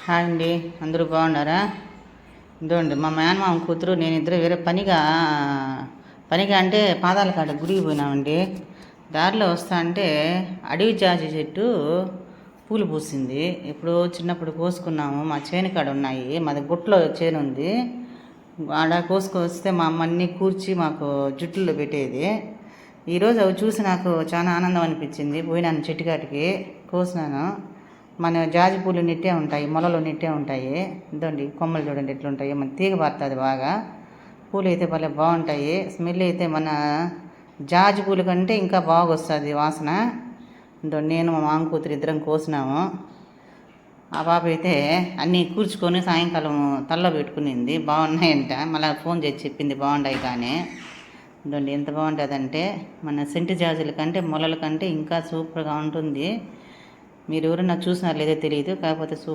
Hi అండి, అందరూ బాగున్నారా? ఇదండి మా మేనమామ కూతురు నేను ఇద్దరు వేరే పనిగా అంటే పాదాల కాడ గుడికి పోయినామండి. దారిలో వస్తా అంటే అడవి జాజి చెట్టు పూలు పూసింది. ఎప్పుడో చిన్నప్పుడు కోసుకున్నాము. మా చేను కాడ ఉన్నాయి. మాది గుట్లో చేను ఉంది. ఆడ కోసుకొస్తే మా అమ్మ అన్నీ కూర్చి మాకు జుట్టుల్లో పెట్టేది. ఈరోజు అవి చూసి నాకు చాలా ఆనందం అనిపించింది. పోయినాను చెట్టుకాటికి, కోసినాను. మన జాజి పూలు నిట్టే ఉంటాయి, మొలలు నిట్టే ఉంటాయి. ఇదండి కొమ్మలు చూడండి ఎట్లుంటాయి. మన తీగ పడుతుంది బాగా. పూలు అయితే భలే బాగుంటాయి. స్మెల్ అయితే మన జాజి పూల కంటే ఇంకా బాగా వస్తుంది వాసన. ఇదండి నేను మా మామ కూతురు ఇద్దరం కోసినాము. ఆ పాప అయితే అన్నీ కూర్చుకొని సాయంకాలం తల్లో పెట్టుకునింది. బాగున్నాయంట. మళ్ళీ ఫోన్ చేసి చెప్పింది బాగుంటాయి కానీ. ఇదండి ఎంత బాగుంటుందంటే మన సెంటు జాజుల కంటే మొలల కంటే ఇంకా సూపర్గా ఉంటుంది. మీరు ఎవరన్నా చూసినారు లేదో తెలియదు, కాకపోతే